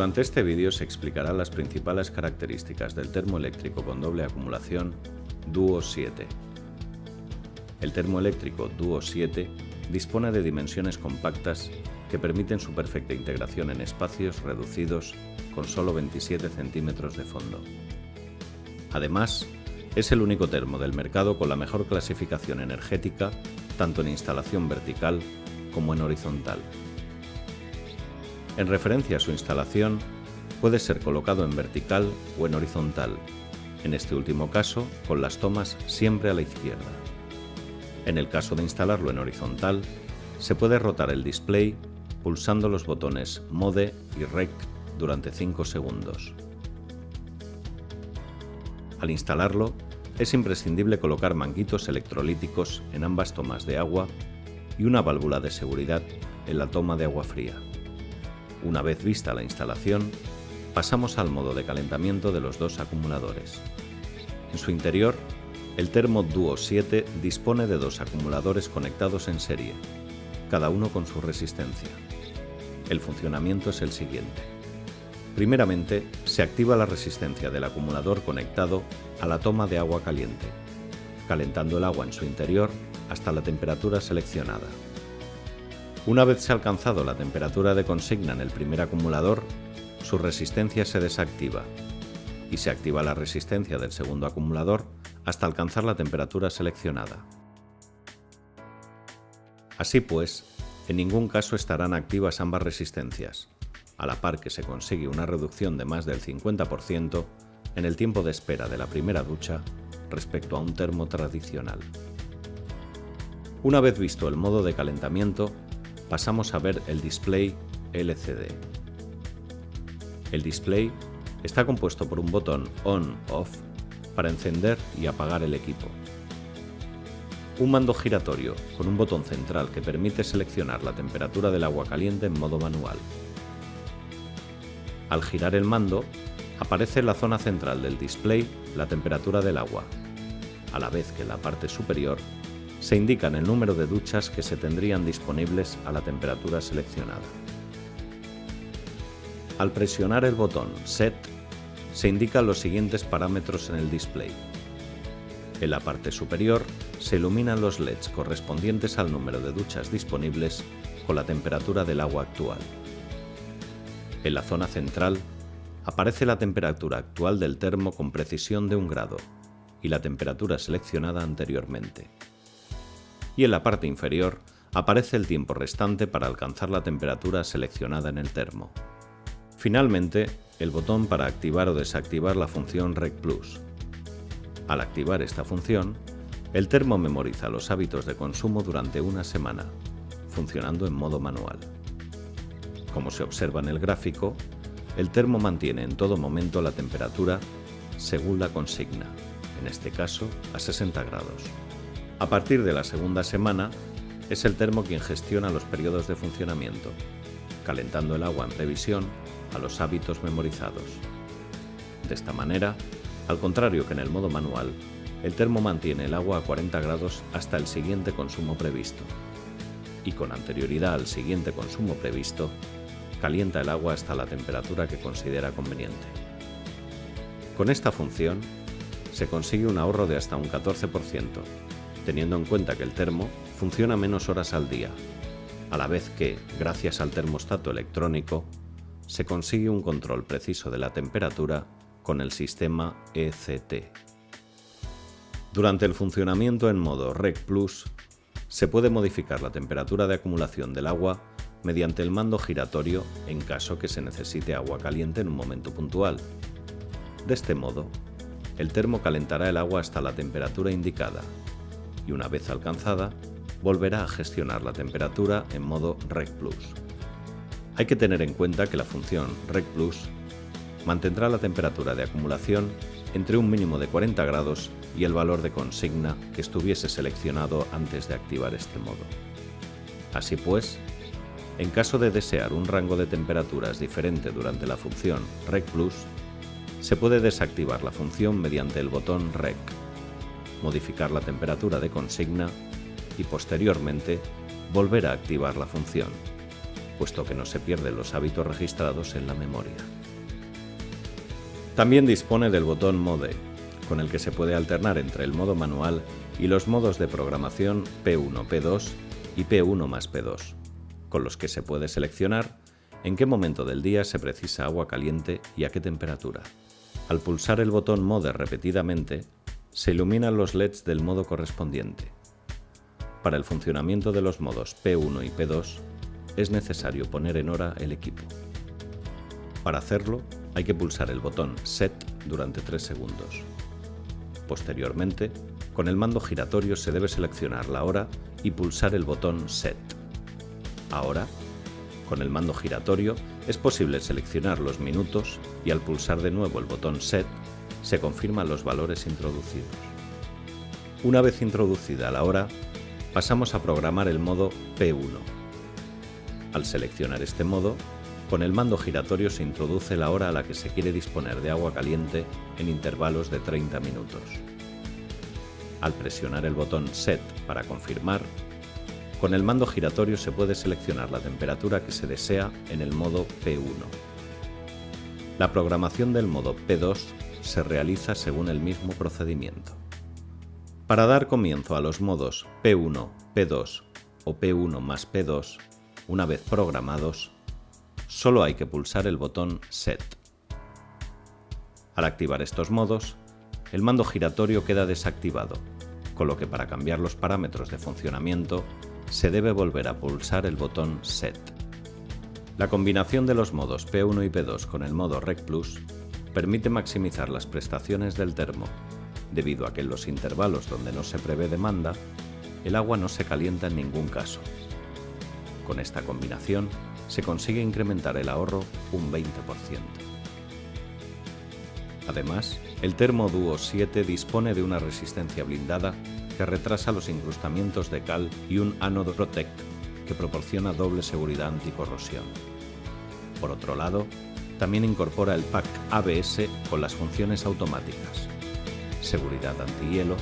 Durante este vídeo se explicarán las principales características del termoeléctrico con doble acumulación Duo 7. El termoeléctrico Duo 7 dispone de dimensiones compactas que permiten su perfecta integración en espacios reducidos con solo 27 centímetros de fondo. Además, es el único termo del mercado con la mejor clasificación energética tanto en instalación vertical como en horizontal. En referencia a su instalación, puede ser colocado en vertical o en horizontal, en este último caso con las tomas siempre a la izquierda. En el caso de instalarlo en horizontal, se puede rotar el display pulsando los botones Mode y Rec durante 5 segundos. Al instalarlo, es imprescindible colocar manguitos electrolíticos en ambas tomas de agua y una válvula de seguridad en la toma de agua fría. Una vez vista la instalación, pasamos al modo de calentamiento de los dos acumuladores. En su interior, el termo Duo 7 dispone de dos acumuladores conectados en serie, cada uno con su resistencia. El funcionamiento es el siguiente. Primeramente, se activa la resistencia del acumulador conectado a la toma de agua caliente, calentando el agua en su interior hasta la temperatura seleccionada. Una vez se ha alcanzado la temperatura de consigna en el primer acumulador, su resistencia se desactiva y se activa la resistencia del segundo acumulador hasta alcanzar la temperatura seleccionada. Así pues, en ningún caso estarán activas ambas resistencias, a la par que se consigue una reducción de más del 50% en el tiempo de espera de la primera ducha respecto a un termo tradicional. Una vez visto el modo de calentamiento, pasamos a ver el display LCD. El display está compuesto por un botón On-Off para encender y apagar el equipo, un mando giratorio con un botón central que permite seleccionar la temperatura del agua caliente en modo manual. Al girar el mando, aparece en la zona central del display la temperatura del agua, a la vez que en la parte superior se indican el número de duchas que se tendrían disponibles a la temperatura seleccionada. Al presionar el botón Set, se indican los siguientes parámetros en el display. En la parte superior se iluminan los LEDs correspondientes al número de duchas disponibles con la temperatura del agua actual. En la zona central aparece la temperatura actual del termo con precisión de 1 grado y la temperatura seleccionada anteriormente. Y en la parte inferior aparece el tiempo restante para alcanzar la temperatura seleccionada en el termo. Finalmente, el botón para activar o desactivar la función Rec+. Al activar esta función, el termo memoriza los hábitos de consumo durante una semana, funcionando en modo manual. Como se observa en el gráfico, el termo mantiene en todo momento la temperatura según la consigna, en este caso a 60 grados. A partir de la segunda semana, es el termo quien gestiona los periodos de funcionamiento, calentando el agua en previsión a los hábitos memorizados. De esta manera, al contrario que en el modo manual, el termo mantiene el agua a 40 grados hasta el siguiente consumo previsto, y con anterioridad al siguiente consumo previsto, calienta el agua hasta la temperatura que considera conveniente. Con esta función, se consigue un ahorro de hasta un 14%, teniendo en cuenta que el termo funciona menos horas al día, a la vez que, gracias al termostato electrónico, se consigue un control preciso de la temperatura con el sistema ECT. Durante el funcionamiento en modo Rec+, se puede modificar la temperatura de acumulación del agua mediante el mando giratorio en caso que se necesite agua caliente en un momento puntual. De este modo, el termo calentará el agua hasta la temperatura indicada y una vez alcanzada, volverá a gestionar la temperatura en modo Rec+. Hay que tener en cuenta que la función Rec+ mantendrá la temperatura de acumulación entre un mínimo de 40 grados y el valor de consigna que estuviese seleccionado antes de activar este modo. Así pues, en caso de desear un rango de temperaturas diferente durante la función Rec+, se puede desactivar la función mediante el botón Rec, modificar la temperatura de consigna y posteriormente volver a activar la función. puesto que no se pierden los hábitos registrados en la memoria. También dispone del botón Mode, con el que se puede alternar entre el modo manual y los modos de programación P1, P2 y P1 más P2, con los que se puede seleccionar en qué momento del día se precisa agua caliente y a qué temperatura. Al pulsar el botón Mode repetidamente, se iluminan los LEDs del modo correspondiente. Para el funcionamiento de los modos P1 y P2, es necesario poner en hora el equipo. Para hacerlo, hay que pulsar el botón Set durante 3 segundos. Posteriormente, con el mando giratorio se debe seleccionar la hora y pulsar el botón Set. Ahora, con el mando giratorio es posible seleccionar los minutos y al pulsar de nuevo el botón Set, se confirman los valores introducidos. Una vez introducida la hora, pasamos a programar el modo P1. Al seleccionar este modo, con el mando giratorio se introduce la hora a la que se quiere disponer de agua caliente en intervalos de 30 minutos. Al presionar el botón Set para confirmar, con el mando giratorio se puede seleccionar la temperatura que se desea en el modo P1. La programación del modo P2 se realiza según el mismo procedimiento. Para dar comienzo a los modos P1, P2 o P1 más P2, una vez programados, solo hay que pulsar el botón Set. Al activar estos modos, el mando giratorio queda desactivado, con lo que para cambiar los parámetros de funcionamiento se debe volver a pulsar el botón Set. La combinación de los modos P1 y P2 con el modo Rec Plus permite maximizar las prestaciones del termo, debido a que en los intervalos donde no se prevé demanda, el agua no se calienta en ningún caso. Con esta combinación se consigue incrementar el ahorro un 20%. Además, el Termo Duo 7 dispone de una resistencia blindada que retrasa los incrustamientos de cal y un Anode Protect que proporciona doble seguridad anticorrosión. Por otro lado, también incorpora el pack ABS con las funciones automáticas: seguridad antihielo,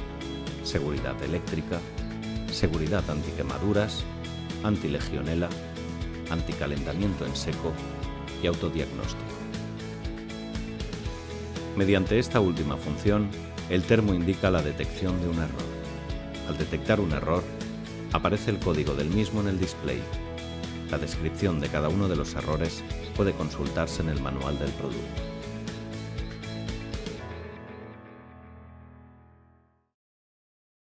seguridad eléctrica, seguridad antiquemaduras, antilegionela, anticalentamiento en seco y autodiagnóstico. Mediante esta última función, el termo indica la detección de un error. Al detectar un error, aparece el código del mismo en el display. La descripción de cada uno de los errores puede consultarse en el manual del producto.